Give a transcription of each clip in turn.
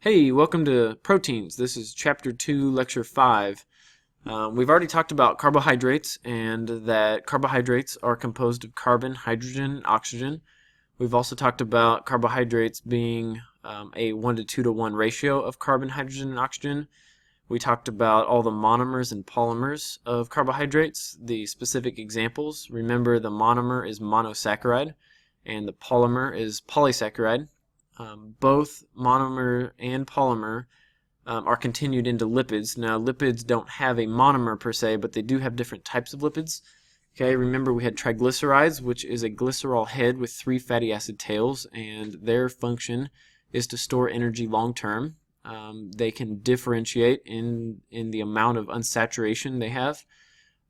Hey, welcome to Proteins. This is Chapter 2, Lecture 5. We've already talked about carbohydrates and that carbohydrates are composed of carbon, hydrogen, and oxygen. We've also talked about carbohydrates being a 1 to 2 to 1 ratio of carbon, hydrogen, and oxygen. We talked about all the monomers and polymers of carbohydrates, the specific examples. Remember, the monomer is monosaccharide and the polymer is polysaccharide. Both monomer and polymer are continued into lipids. Now, lipids don't have a monomer per se, but they do have different types of lipids. Okay, remember we had triglycerides, which is a glycerol head with 3 fatty acid tails, and their function is to store energy long term. They can differentiate in the amount of unsaturation they have.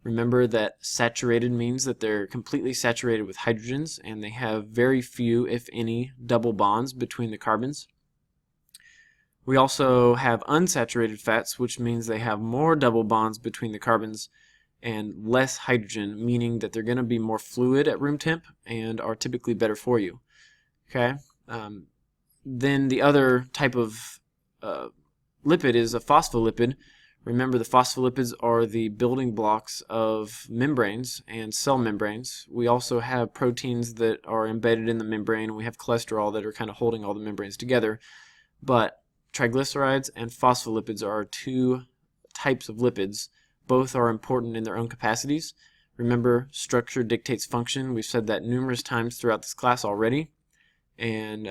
Remember that saturated means that they're completely saturated with hydrogens and they have very few, if any, double bonds between the carbons. We also have unsaturated fats, which means they have more double bonds between the carbons and less hydrogen, meaning that they're going to be more fluid at room temp and are typically better for you. Okay. Then the other type of lipid is a phospholipid. Remember, the phospholipids are the building blocks of membranes and cell membranes. We also have proteins that are embedded in the membrane. We have cholesterol that are kind of holding all the membranes together. But triglycerides and phospholipids are two types of lipids. Both are important in their own capacities. Remember, structure dictates function. We've said that numerous times throughout this class already. And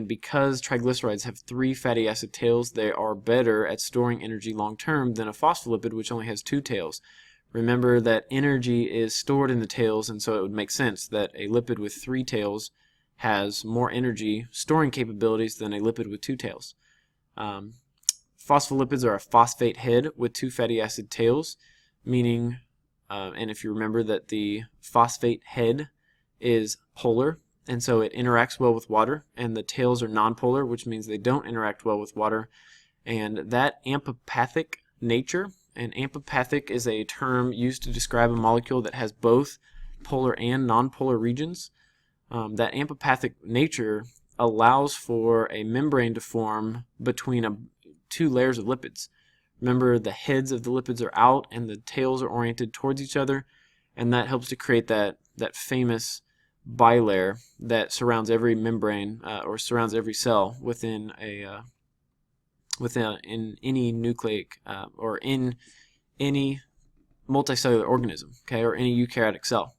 because triglycerides have 3 fatty acid tails, they are better at storing energy long term than a phospholipid, which only has 2 tails. Remember that energy is stored in the tails, and so it would make sense that a lipid with 3 tails has more energy storing capabilities than a lipid with 2 tails. Phospholipids are a phosphate head with 2 fatty acid tails, meaning, and if you remember that the phosphate head is polar, and so it interacts well with water, and the tails are nonpolar, which means they don't interact well with water. And that amphipathic nature, and amphipathic is a term used to describe a molecule that has both polar and nonpolar regions. That amphipathic nature allows for a membrane to form between 2 layers of lipids. Remember, the heads of the lipids are out and the tails are oriented towards each other, and that helps to create that famous bilayer that surrounds every membrane or surrounds every cell within any nucleic or in any multicellular organism, okay, or any eukaryotic cell.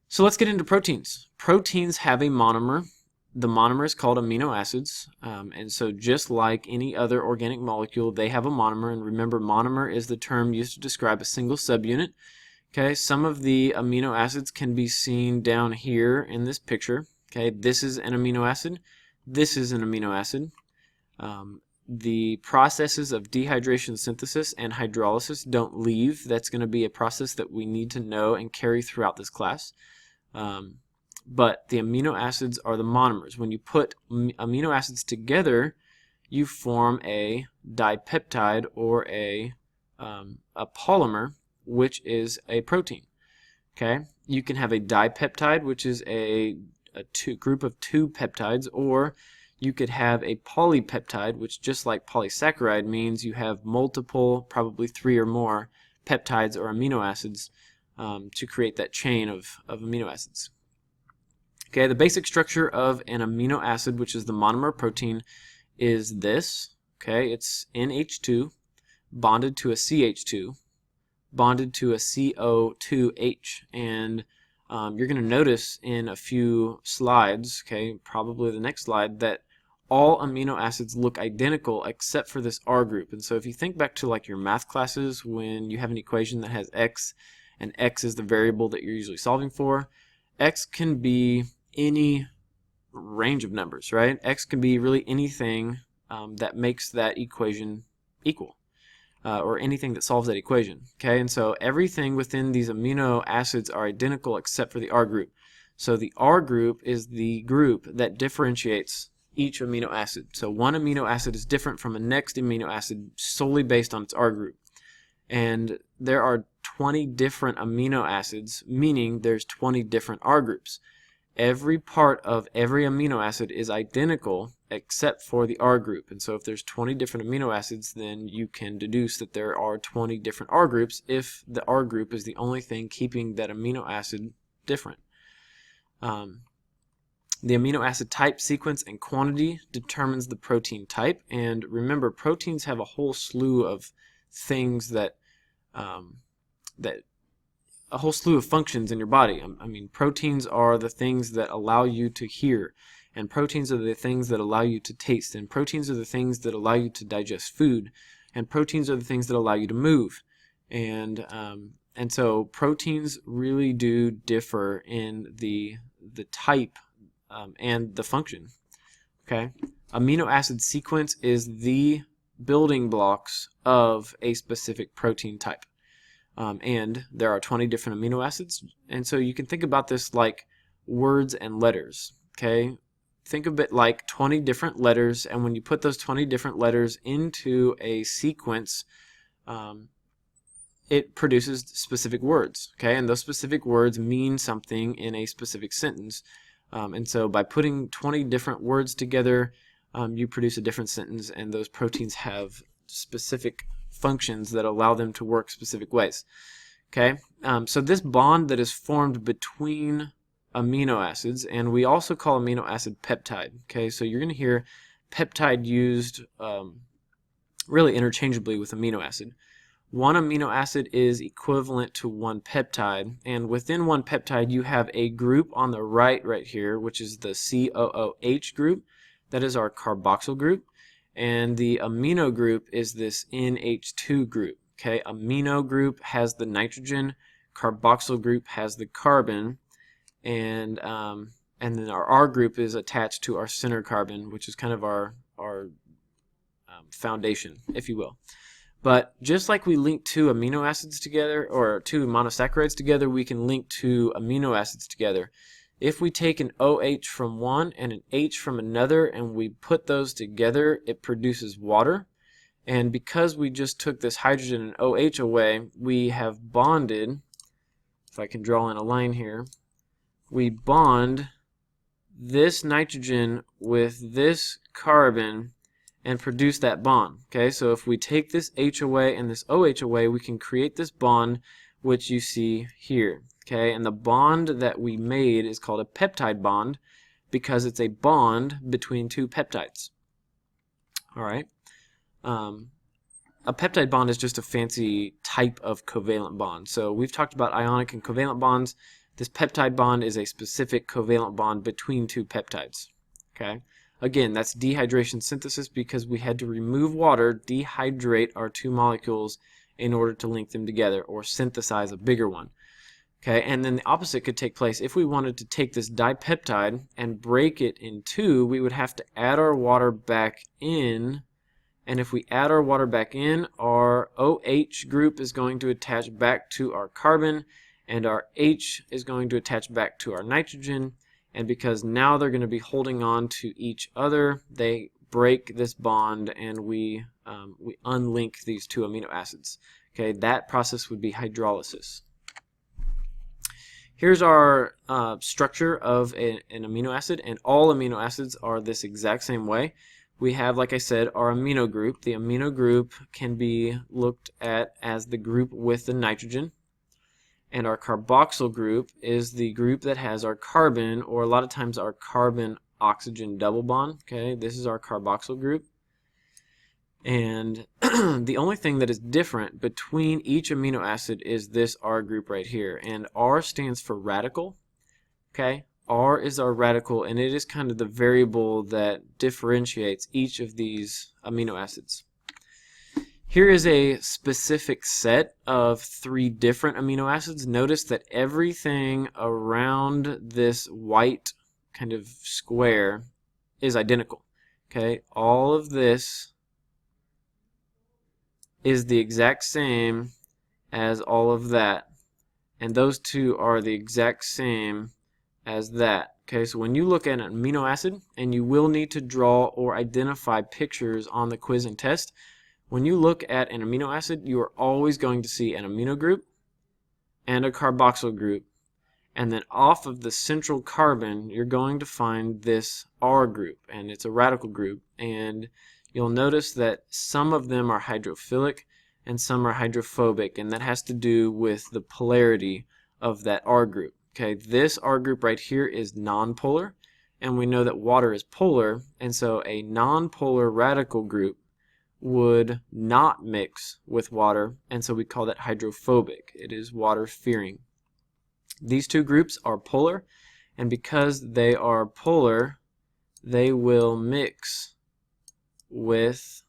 So let's get into proteins. Proteins have a monomer. The monomer is called amino acids, and so just like any other organic molecule, they have a monomer. And remember, monomer is the term used to describe a single subunit. Okay, some of the amino acids can be seen down here in this picture. Okay, this is an amino acid. This is an amino acid. The processes of dehydration synthesis and hydrolysis don't leave. That's going to be a process that we need to know and carry throughout this class. But the amino acids are the monomers. When you put amino acids together, you form a dipeptide or a polymer, which is a protein. Okay, you can have a dipeptide, which is a group of 2 peptides, or you could have a polypeptide, which, just like polysaccharide, means you have multiple, probably 3 or more peptides or amino acids to create that chain of amino acids. Okay, the basic structure of an amino acid, which is the monomer protein, is this. Okay, it's NH2 bonded to a CH2 bonded to a CO2H, and you're going to notice in a few slides, okay, probably the next slide, that all amino acids look identical except for this R group. And so if you think back to like your math classes when you have an equation that has X and X is the variable that you're usually solving for, X can be any range of numbers, right? X can be really anything that makes that equation equal. Or anything that solves that equation. Okay, and so everything within these amino acids are identical except for the R group. So the R group is the group that differentiates each amino acid. So one amino acid is different from a next amino acid solely based on its R group. And there are 20 different amino acids, meaning there's 20 different R groups. every part of every amino acid is identical except for the R group. And so if there's 20 different amino acids, then you can deduce that there are 20 different R groups if the R group is the only thing keeping that amino acid different. The amino acid type, sequence, and quantity determines the protein type. And remember, proteins have a whole slew of things that a whole slew of functions in your body. I mean, proteins are the things that allow you to hear, and proteins are the things that allow you to taste, and proteins are the things that allow you to digest food, and proteins are the things that allow you to move. And so proteins really do differ in the type and the function. Okay, amino acid sequence is the building blocks of a specific protein type. And there are 20 different amino acids, and so you can think about this like words and letters. Okay, think of it like 20 different letters, and when you put those 20 different letters into a sequence, it produces specific words. Okay, and those specific words mean something in a specific sentence. And so by putting 20 different words together, you produce a different sentence, and those proteins have specific functions that allow them to work specific ways. Okay, so this bond that is formed between amino acids, and we also call amino acid peptide. Okay, so you're going to hear peptide used really interchangeably with amino acid. One amino acid is equivalent to one peptide, and within one peptide you have a group on the right here, which is the COOH group. That is our carboxyl group. And the amino group is this NH2 group. Okay, amino group has the nitrogen, carboxyl group has the carbon, and then our R group is attached to our center carbon, which is kind of our foundation, if you will. But just like we link two amino acids together, or two monosaccharides together, we can link two amino acids together. If we take an OH from one and an H from another and we put those together, it produces water. And because we just took this hydrogen and OH away, we have bonded, if I can draw in a line here, we bond this nitrogen with this carbon and produce that bond. Okay, so if we take this H away and this OH away, we can create this bond which you see here. Okay, and the bond that we made is called a peptide bond because it's a bond between two peptides. All right. A peptide bond is just a fancy type of covalent bond. So we've talked about ionic and covalent bonds. This peptide bond is a specific covalent bond between two peptides. Okay. Again, that's dehydration synthesis because we had to remove water, dehydrate our two molecules in order to link them together or synthesize a bigger one. Okay, and then the opposite could take place. If we wanted to take this dipeptide and break it in two, we would have to add our water back in. And if we add our water back in, our OH group is going to attach back to our carbon, and our H is going to attach back to our nitrogen. And because now they're going to be holding on to each other, they break this bond, and we unlink these two amino acids. Okay, that process would be hydrolysis. Here's our structure of an amino acid, and all amino acids are this exact same way. We have, like I said, our amino group. The amino group can be looked at as the group with the nitrogen, and our carboxyl group is the group that has our carbon, or a lot of times our carbon-oxygen double bond. Okay, this is our carboxyl group. And the only thing that is different between each amino acid is this R group right here. And R stands for radical. Okay, R is our radical, and it is kind of the variable that differentiates each of these amino acids. Here is a specific set of 3 different amino acids. Notice that everything around this white kind of square is identical. Okay, all of this is the exact same as all of that, and those two are the exact same as that. Okay, so when you look at an amino acid, and you will need to draw or identify pictures on the quiz and test, when you look at an amino acid, you are always going to see an amino group and a carboxyl group, And then off of the central carbon, you're going to find this R group, and it's a radical group. And you'll notice that some of them are hydrophilic and some are hydrophobic, and that has to do with the polarity of that R group. Okay, this R group right here is nonpolar, and we know that water is polar, and so a nonpolar radical group would not mix with water, and so we call that hydrophobic. It is water-fearing. These two groups are polar, and because they are polar, they will mix with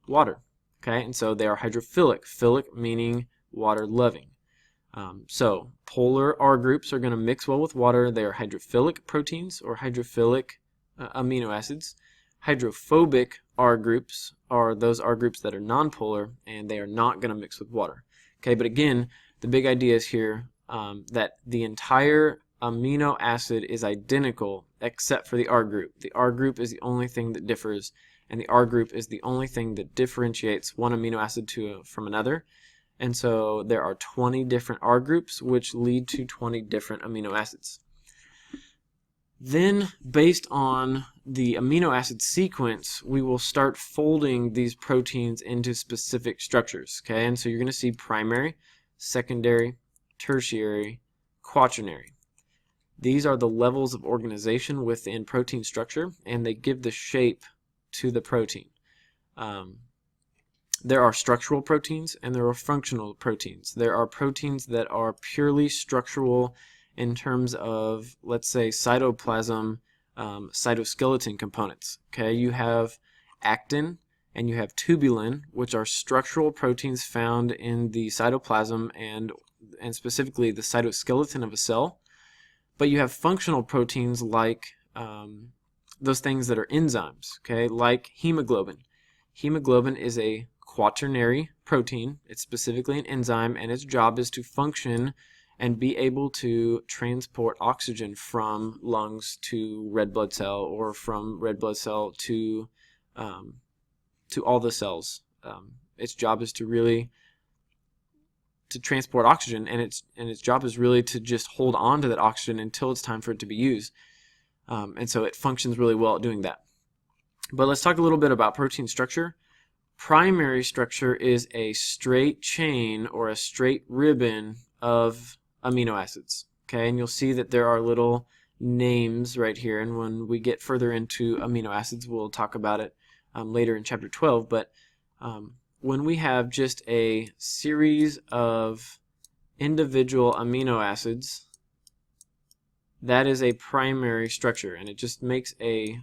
water. Okay, and so they are hydrophilic. Philic meaning water-loving. So polar R groups are going to mix well with water. They are hydrophilic proteins or hydrophilic amino acids. Hydrophobic R groups are those R groups that are nonpolar, and they are not going to mix with water. Okay, but again, the big idea is here that the entire amino acid is identical except for the R group. The R group is the only thing that differs, and the R group is the only thing that differentiates one amino acid from another. And so there are 20 different R groups, which lead to 20 different amino acids. Then, based on the amino acid sequence, we will start folding these proteins into specific structures. Okay, and so you're going to see primary, secondary, tertiary, quaternary. These are the levels of organization within protein structure, and they give the shape to the protein. There are structural proteins and there are functional proteins. There are proteins that are purely structural in terms of, let's say, cytoplasm, cytoskeleton components. Okay, you have actin and you have tubulin, which are structural proteins found in the cytoplasm and specifically the cytoskeleton of a cell. But you have functional proteins like those things that are enzymes, okay, like hemoglobin. Hemoglobin is a quaternary protein. It's specifically an enzyme, and its job is to function and be able to transport oxygen from lungs to red blood cell, or from red blood cell to all the cells. Its job is to transport oxygen, and its job is really to just hold on to that oxygen until it's time for it to be used. And so it functions really well at doing that. But let's talk a little bit about protein structure. Primary structure is a straight chain or a straight ribbon of amino acids. Okay, and you'll see that there are little names right here, and when we get further into amino acids, we'll talk about it later in chapter 12. But when we have just a series of individual amino acids, that is a primary structure, and it just makes a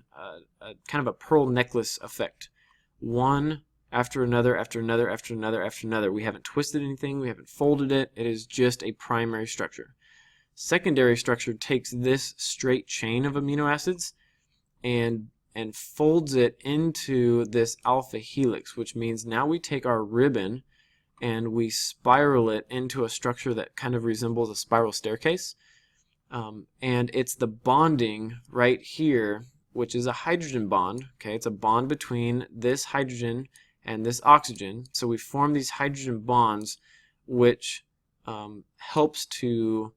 kind of a pearl necklace effect. One after another, after another, after another, after another. We haven't twisted anything, we haven't folded it. It is just a primary structure. Secondary structure takes this straight chain of amino acids and folds it into this alpha helix, which means now we take our ribbon and we spiral it into a structure that kind of resembles a spiral staircase. And it's the bonding right here, which is a hydrogen bond. Okay, it's a bond between this hydrogen and this oxygen. So we form these hydrogen bonds, which helps to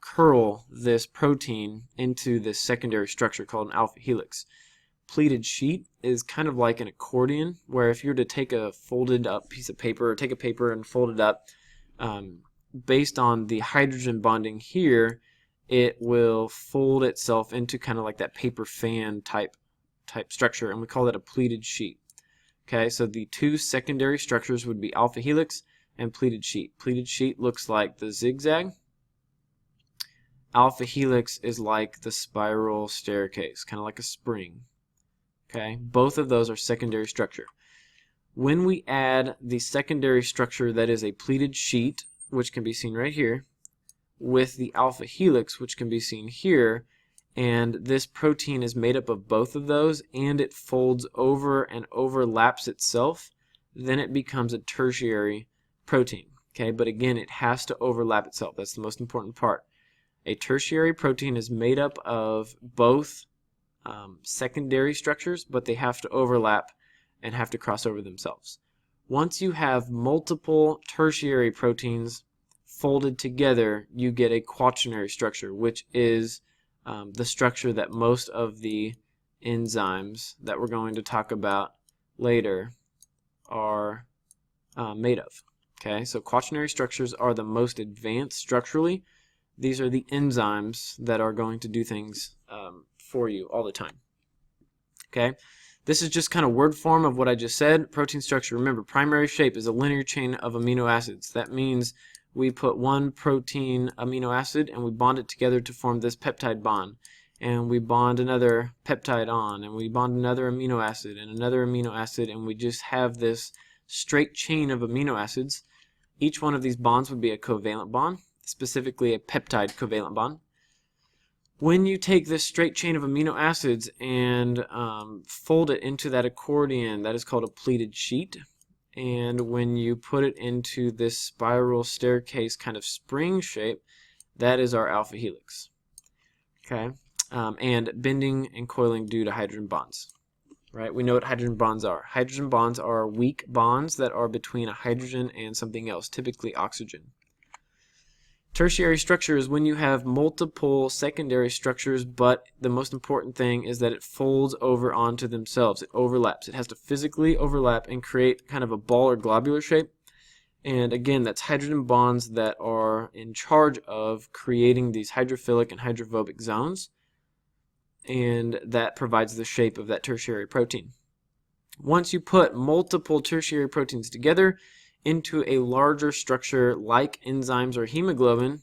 curl this protein into this secondary structure called an alpha helix. Pleated sheet is kind of like an accordion, where if you were to take a folded up piece of paper, or take a paper and fold it up, based on the hydrogen bonding here, it will fold itself into kind of like that paper fan type structure, and we call that a pleated sheet. Okay, so the two secondary structures would be alpha helix and pleated sheet. Pleated sheet looks like the zigzag. Alpha helix is like the spiral staircase, kind of like a spring. Okay, both of those are secondary structure. When we add the secondary structure that is a pleated sheet, which can be seen right here, with the alpha helix, which can be seen here, and this protein is made up of both of those, and it folds over and overlaps itself, then it becomes a tertiary protein. Okay, but again, it has to overlap itself. That's the most important part. A tertiary protein is made up of both secondary structures, but they have to overlap and have to cross over themselves. Once you have multiple tertiary proteins folded together, you get a quaternary structure, which is the structure that most of the enzymes that we're going to talk about later are made of. Okay, so quaternary structures are the most advanced structurally. These are the enzymes that are going to do things for you all the time. Okay, this is just kind of word form of what I just said. Protein structure, remember, primary shape is a linear chain of amino acids. That means we put one protein amino acid and we bond it together to form this peptide bond. And we bond another peptide on, and we bond another amino acid and another amino acid, and we just have this straight chain of amino acids. Each one of these bonds would be a covalent bond, specifically a peptide covalent bond. When you take this straight chain of amino acids and fold it into that accordion, that is called a pleated sheet. And when you put it into this spiral staircase kind of spring shape, that is our alpha helix. Okay, and bending and coiling due to hydrogen bonds. Right? We know what hydrogen bonds are. Hydrogen bonds are weak bonds that are between a hydrogen and something else, typically oxygen. Tertiary structure is when you have multiple secondary structures, but the most important thing is that it folds over onto themselves. It overlaps. It has to physically overlap and create kind of a ball or globular shape. And again, that's hydrogen bonds that are in charge of creating these hydrophilic and hydrophobic zones. And that provides the shape of that tertiary protein. Once you put multiple tertiary proteins together into a larger structure like enzymes or hemoglobin,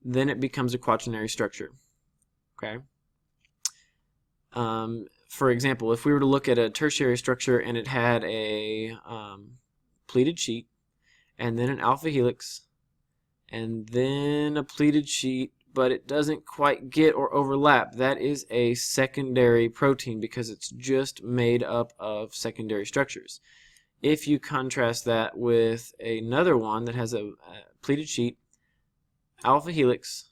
then it becomes a quaternary structure. Okay. For example, if we were to look at a tertiary structure and it had a pleated sheet, and then an alpha helix, and then a pleated sheet, but it doesn't quite get or overlap, that is a secondary protein because it's just made up of secondary structures. If you contrast that with another one that has a pleated sheet, alpha helix,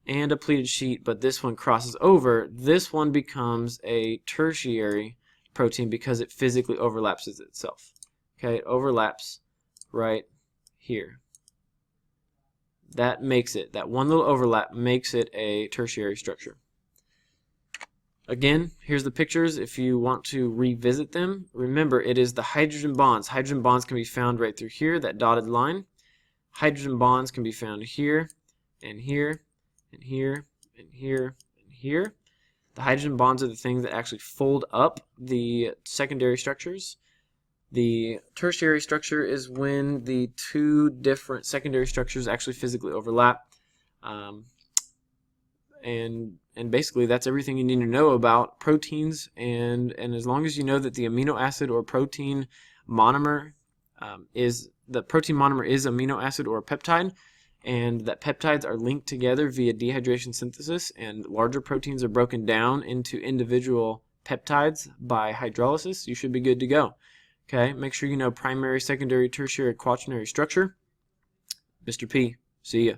and a pleated sheet, but this one crosses over, this one becomes a tertiary protein because it physically overlaps itself. Okay, it overlaps right here. That makes it, that one little overlap makes it a tertiary structure. Again, here's the pictures. If you want to revisit them, remember it is the hydrogen bonds. Hydrogen bonds can be found right through here, that dotted line. Hydrogen bonds can be found here, and here, and here, and here, and here. The hydrogen bonds are the things that actually fold up the secondary structures. The tertiary structure is when the two different secondary structures actually physically overlap. And basically that's everything you need to know about proteins, and as long as you know that the amino acid or protein monomer is amino acid or a peptide, and that peptides are linked together via dehydration synthesis, and larger proteins are broken down into individual peptides by hydrolysis, you should be good to go. Okay, make sure you know primary, secondary, tertiary, quaternary structure. Mr. P, see ya.